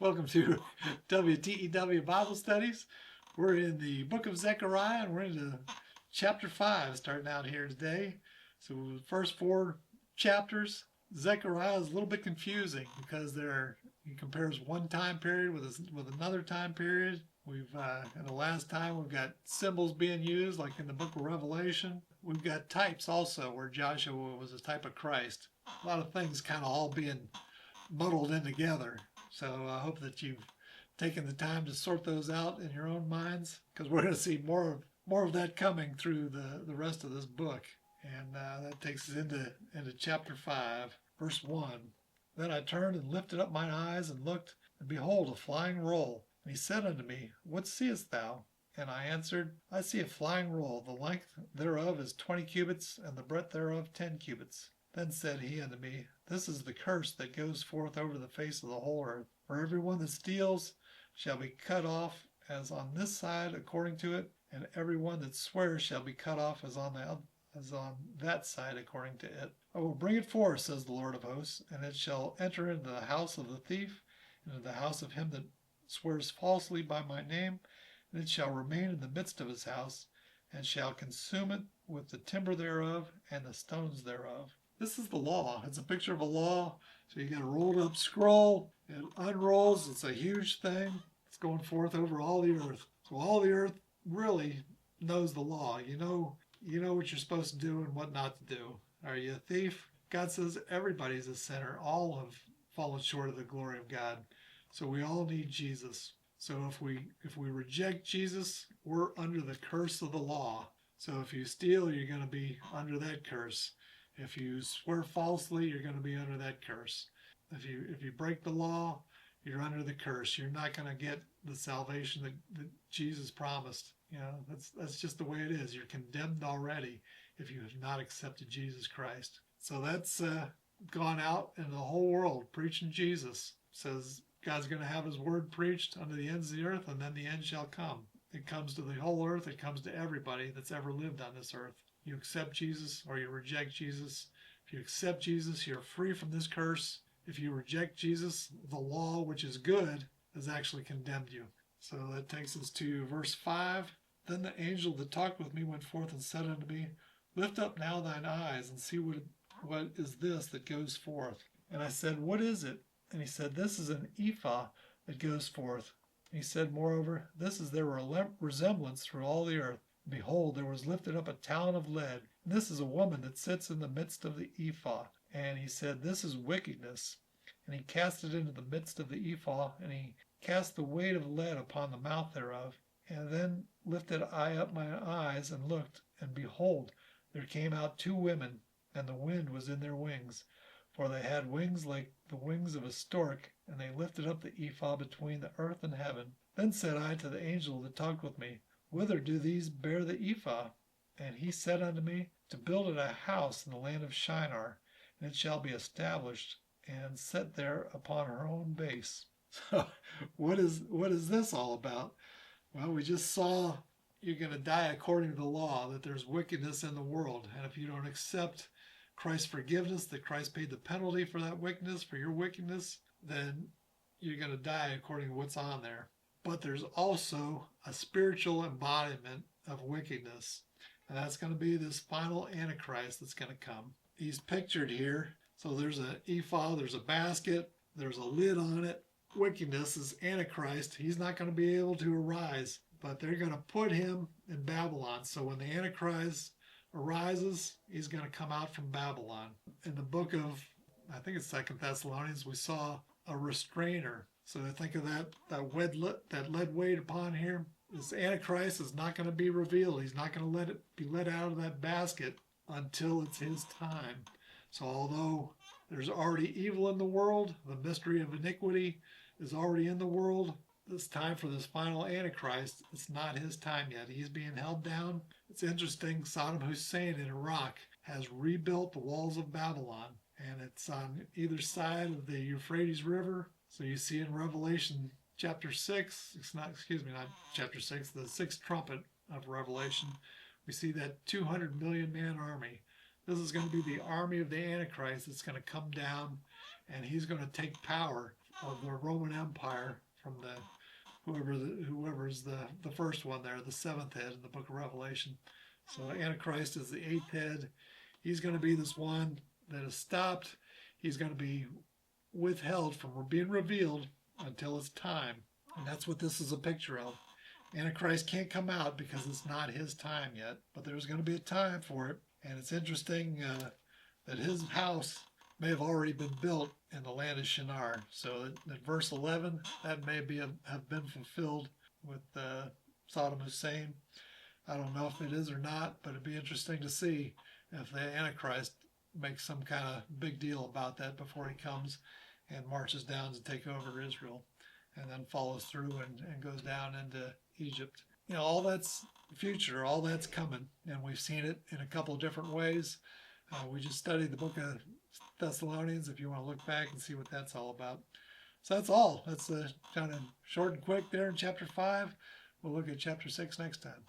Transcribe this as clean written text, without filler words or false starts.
Welcome to WTEW Bible Studies. We're in the book of Zechariah and we're into chapter 5 starting out here today. So the first four chapters, Zechariah is a little bit confusing because he compares one time period with another time period. In the last time we've got symbols being used like in the book of Revelation. We've got types also where Joshua was a type of Christ. A lot of things kind of all being muddled in together. So I hope that you've taken the time to sort those out in your own minds, because we're going to see more of that coming through the rest of this book. And that takes us into chapter 5, verse 1. Then I turned and lifted up mine eyes and looked, and behold, a flying roll. And he said unto me, What seest thou? And I answered, I see a flying roll. The length thereof is 20 cubits, and the breadth thereof 10 cubits. Then said he unto me, This is the curse that goes forth over the face of the whole earth. For every one that steals shall be cut off as on this side according to it, and every one that swears shall be cut off as on that side according to it. I will bring it forth, says the Lord of hosts, and it shall enter into the house of the thief, and into the house of him that swears falsely by my name, and it shall remain in the midst of his house, and shall consume it with the timber thereof and the stones thereof. This is the law. It's a picture of a law. So you got a rolled up scroll. It unrolls. It's a huge thing. It's going forth over all the earth. So all the earth really knows the law. You know what you're supposed to do and what not to do. Are you a thief? God says everybody's a sinner. All have fallen short of the glory of God. So we all need Jesus. So if we reject Jesus, we're under the curse of the law. So if you steal, you're going to be under that curse. If you swear falsely, you're going to be under that curse. If you break the law, you're under the curse. You're not going to get the salvation that Jesus promised. That's just the way it is. You're condemned already if you have not accepted Jesus Christ. So that's gone out in the whole world preaching Jesus. Says God's going to have his word preached unto the ends of the earth, and then the end shall come. It comes to the whole earth. It comes to everybody that's ever lived on this earth. You accept Jesus or you reject Jesus. If you accept Jesus, you're free from this curse. If you reject Jesus, the law, which is good, has actually condemned you. So that takes us to verse 5. Then the angel that talked with me went forth and said unto me, Lift up now thine eyes and see what is this that goes forth. And I said, What is it? And he said, This is an ephah that goes forth. And he said, Moreover, this is their resemblance through all the earth. Behold, there was lifted up a talent of lead, and this is a woman that sits in the midst of the ephah. And he said, This is wickedness. And he cast it into the midst of the ephah, and he cast the weight of lead upon the mouth thereof. And then lifted I up mine eyes, and looked, and behold, there came out two women, and the wind was in their wings. For they had wings like the wings of a stork, and they lifted up the ephah between the earth and heaven. Then said I to the angel that talked with me, Whither do these bear the ephah? And he said unto me, To build it a house in the land of Shinar, and it shall be established and set there upon her own base. So what is this all about? Well, we just saw you're going to die according to the law, that there's wickedness in the world. And if you don't accept Christ's forgiveness, that Christ paid the penalty for that wickedness, for your wickedness, then you're going to die according to what's on there. But there's also a spiritual embodiment of wickedness. And that's going to be this final Antichrist that's going to come. He's pictured here. So there's an ephah, there's a basket, there's a lid on it. Wickedness is Antichrist. He's not going to be able to arise, but they're going to put him in Babylon. So when the Antichrist arises, he's going to come out from Babylon. In the book of, I think it's 2 Thessalonians, we saw a restrainer. So think of that lead weight upon here. This Antichrist is not going to be revealed. He's not going to be let out of that basket until it's his time. So although there's already evil in the world, the mystery of iniquity is already in the world, this time for this final Antichrist, it's not his time yet. He's being held down. It's interesting, Saddam Hussein in Iraq has rebuilt the walls of Babylon, and it's on either side of the Euphrates River. So you see in Revelation chapter 6, not chapter 6, the sixth trumpet of Revelation, we see that 200 million man army. This is going to be the army of the Antichrist that's going to come down, and he's going to take power of the Roman Empire from the whoever's the first one there, the seventh head in the book of Revelation. So Antichrist is the eighth head. He's going to be this one that is stopped. He's going to be withheld from being revealed until it's time. And that's what this is a picture of. Antichrist can't come out because it's not his time yet, but there's going to be a time for it. And it's interesting that his house may have already been built in the land of Shinar. So at verse 11, that may have been fulfilled with Saddam Hussein. I don't know if it is or not, but it'd be interesting to see if the Antichrist makes some kind of big deal about that before he comes and marches down to take over Israel, and then follows through and goes down into Egypt. You know, all that's future, all that's coming, and we've seen it in a couple of different ways. We just studied the book of Thessalonians, if you want to look back and see what that's all about. So that's all. That's kind of short and quick there in chapter 5. We'll look at chapter 6 next time.